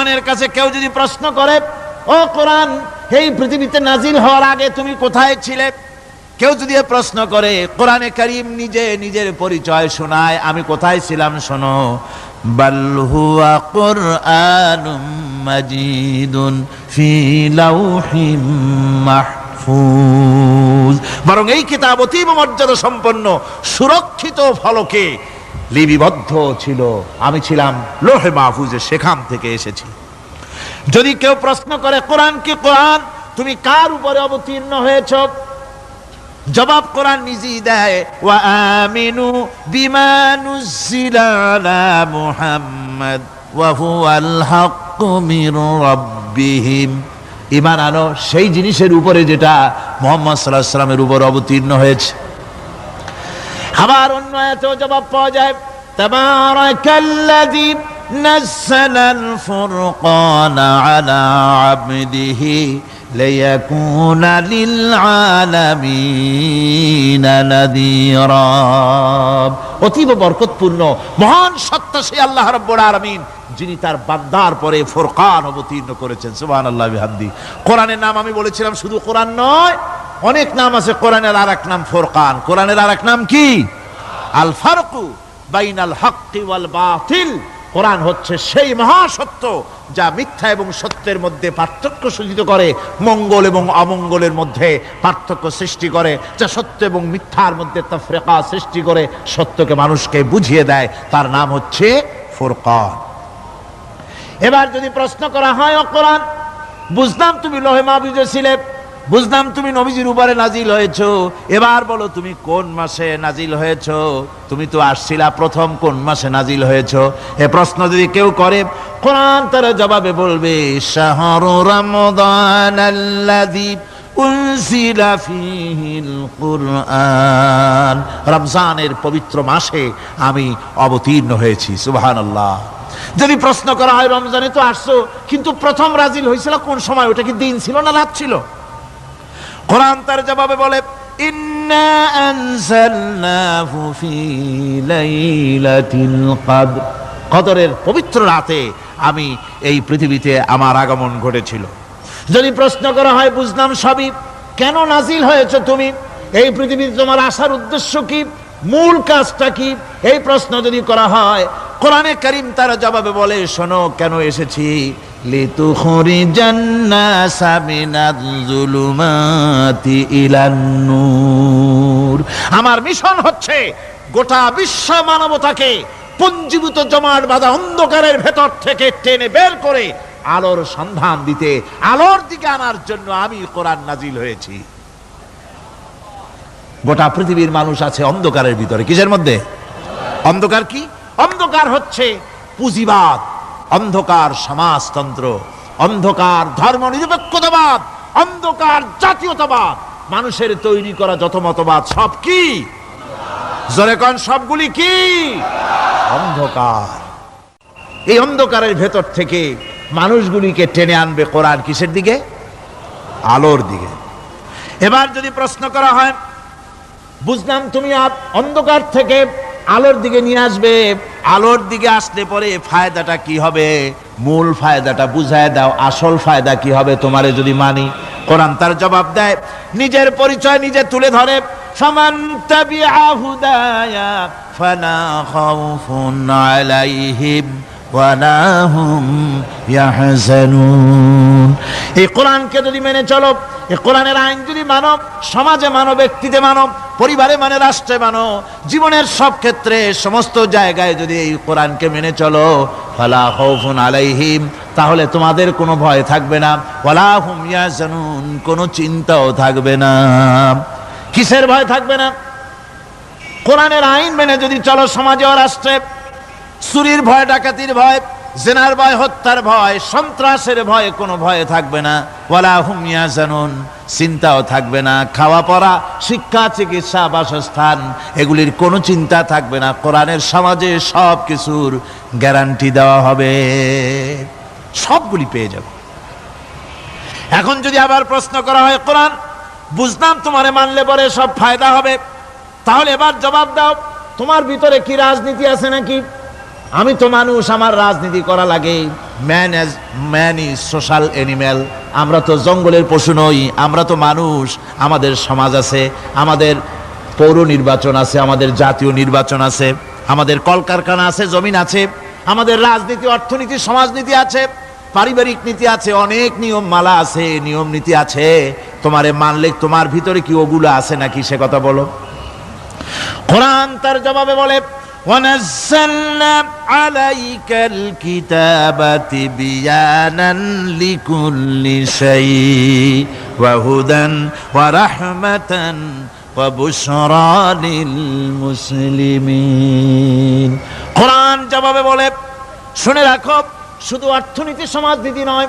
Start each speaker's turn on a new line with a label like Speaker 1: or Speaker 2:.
Speaker 1: কোরআনের কাছে কেউ যদি প্রশ্ন করে, ও কোরআন, এই পৃথিবীতে নাজিল হওয়ার আগে তুমি কোথায় ছিলে? কেউ যদি প্রশ্ন করে, কোরআনে কারীম নিজে নিজের পরিচয় শোনায়, আমি কোথায় ছিলাম শোনো। বাল হুয়া কুরআনুম মাজিদুন ফি লাউহিম মাহফুজ, বরং এই কিতাব অতীব মর্যাদা সম্পন্ন সুরক্ষিত ফলকে লিপিবদ্ধ ছিল, আমি ছিলাম লৌহে মাহফুজে, সেখান থেকে এসেছি। যদি কেউ প্রশ্ন করে, কোরআন কি কোরআন, তুমি কার উপরে অবতীর্ণ হয়েছ? জবাব কোরআন নিজেই দেয়, ওয়া আমিনু বিমা নুজিলা আলা মুহাম্মাদ ওয়া হুয়াল হাক্কু মির রাব্বিহিম, ঈমান আনো সেই জিনিসের উপরে যেটা মুহাম্মদ সাল্লাল্লাহু আলাইহি ওয়াসাল্লামের উপর অবতীর্ণ হয়েছে। আবার অন্য আয়াতেও জবাব পাওয়া যায়, তাবারাকাল্লাযী নাযালাল ফুরকানা আলা আবদিহি লিয়াকুনা লিল আলামিনা নাযীরা, অতীব বরকতপূর্ণ মহান সত্তা সেই আল্লাহ রাব্বুল আলামিন, যিনি তার বান্দার পরে ফুরকান অবতীর্ণ করেছেন। সুবহানাল্লাহি ওয়া বিহামদি। কোরআনের নাম আমি বলেছিলাম শুধু কোরআন নয়, অনেক নাম আছে। কোরআনের আরেক নাম ফুরকান। কোরআনের আরেক নাম কি? আল ফারকু বাইনাল হাক্কি ওয়াল বাতিল। কোরআন হচ্ছে সেই মহাসত্য যা মিথ্যা এবং সত্যের মধ্যে পার্থক্য সূচিত করে, মঙ্গল এবং অমঙ্গলের মধ্যে পার্থক্য সৃষ্টি করে, যা সত্য এবং মিথ্যার মধ্যে তাফরিকা সৃষ্টি করে, সত্যকে মানুষকে বুঝিয়ে দেয়। তার নাম হচ্ছে ফুরকান। এবার যদি প্রশ্ন করা হয়, ও কোরআন, বুঝলাম তুমি লৌহে মাহফুজে ছিলে, বুঝলাম তুমি নবীজির উপরে নাজিল হয়েছো, এবার বলো তুমি কোন মাসে নাজিল হয়েছো? তুমি তো আসছিলা প্রথম কোন মাসে নাজিল হয়েছো? এ প্রশ্ন যদি কেউ করে, কোরআন তার জবাবে বলবে, শাহরু রমাদানাল্লাযী উনজিলা ফীহিল কুরআন, রমজানের পবিত্র মাসে আমি অবতীর্ণ হয়েছি। সুবহানাল্লাহ। যদি প্রশ্ন করা হয়, রমজানে তো আসছো, কিন্তু প্রথম নাজিল হয়েছিল কোন সময়? ওটা কি দিন ছিল না রাত ছিল? কোরআন তার জবাবে বলে, ইন্না আনজালনাহু ফি লাইলাতিল কদর, কদরের পবিত্র রাতে আমি এই পৃথিবীতে আমার আগমন ঘটেছিল। যদি প্রশ্ন করা হয়, বুঝলাম সবই, কেন নাজিল হয়েছে তুমি? এই পৃথিবীতে তোমার আসার উদ্দেশ্য কি? মূল কাজটা কি? এই প্রশ্ন যদি করা হয়, কোরআনে কারীম তার জবাবে বলে, শোনো কেন এসেছি। লিতুখরিজান নাসা মিনাজ যুলুমাতি ইলান নূর, আমার মিশন হচ্ছে গোটা বিশ্ব মানবতাকে পঞ্জীভূত জমাট বাঁধা অন্ধকারের ভেতর থেকে টেনে বের করে আলোর সন্ধান দিতে, আলোর দিকে আনার জন্য আমি কোরআন নাজিল হয়েছি। গোটা পৃথিবীর মানুষ আছে অন্ধকারের ভিতরে। কিসের মধ্যে? অন্ধকার কি? অন্ধকার হচ্ছে পুঁজিবাদ, অন্ধকার সমাজতন্ত্র, অন্ধকার ধর্ম নিরপেক্ষতাবাদ, অন্ধকার জাতীয়তাবাদ, মানুষের তৈরি করা যত মতবাদ সব কি? জোরে কোন, সবগুলি কি? অন্ধকার। এই অন্ধকারের ভেতর থেকে মানুষগুলিকে টেনে আনবে কোরআন কিসের দিকে? আলোর দিকে। এবার যদি প্রশ্ন করা হয়, বুঝলাম তুমি অন্ধকার থেকে আলোর দিকে নিয়ে আসবে, আলোর দিকে আসলে পরে ফায়দাটা কি হবে? মূল ফায়দাটা বুঝায় দাও, আসল ফায়দা কি হবে তোমারে যদি মানি? কোরআন তার জবাব দেয়, নিজের পরিচয় নিজে তুলে ধরে, ফামান তাবিআ হুদায়া ফালা খাউফুন আলাইহিম ওয়ালা হুম ইয়াহজানুন। এই কোরআনকে যদি মেনে চলো, এই কোরআনের আইন যদি মানো, সমাজে মানো, ব্যক্তিতে মানো, পরিবারে মানে, রাষ্ট্রে মানো, জীবনের সব ক্ষেত্রে সমস্ত জায়গায় যদি এই কোরআনকে মেনে চলো, ফালা খাউফুন আলাইহিম, তাহলে তোমাদের কোনো ভয় থাকবে না, ওয়ালা হুম ইয়াহজানুন, কোনো চিন্তাও থাকবে না। কিসের ভয় থাকবে না? কোরআনের আইন মেনে যদি চলো সমাজে ও রাষ্ট্রে, চুরির ভয়, ডাকাতির ভয়, জেনার ভয়, হত্যার ভয়, সন্ত্রাসের ভয়, কোনো ভয় থাকবে না। ওয়ালা হুম ইয়াহজানুন, চিন্তাও থাকবে না। খাওয়া পড়া, শিক্ষা, চিকিৎসা, বাসস্থান, এগুলির কোনো চিন্তা থাকবে না। কোরআনের সমাজে সব কিছুর গ্যারান্টি দেওয়া হবে, সবগুলি পেয়ে যাব। এখন যদি আবার প্রশ্ন করা হয়, কোরআন বুঝলাম তোমারে মানলে পরে সব ফায়দা হবে, তাহলে এবার জবাব দাও, তোমার ভিতরে কি রাজনীতি আছে নাকি? আমি তো মানুষ, আমার রাজনীতি করা লাগে। Man is social animal. আমরা তো জঙ্গলের পশু নই, আমরা তো মানুষ। আমাদের সমাজ আছে, আমাদের পৌর নির্বাচন আছে, আমাদের জাতীয় নির্বাচন আছে, আমাদের কলকারখানা আছে, জমিন আছে, আমাদের রাজনীতি, অর্থনীতি, সমাজনীতি আছে, পারিবারিক নীতি আছে, অনেক নিয়ম মালা আছে, নিয়ম নীতি আছে। তোমারে মানলে তোমার ভিতরে কি ওগুলো আছে নাকি, সে কথা বলো। কোরআন তার জবাবে বলে, وَنَزَّلْنَا عَلَيْكَ الْكِتَابَ تِبْيَانًا لِكُلِّ شَيْءٍ وَهُدًى وَرَحْمَةً وَبُشْرَى لِلْمُسْلِمِينَ। কোরআন জবাবে বলে, শুনে রাখো, শুধু অর্থনীতি সমাজনীতি নয়,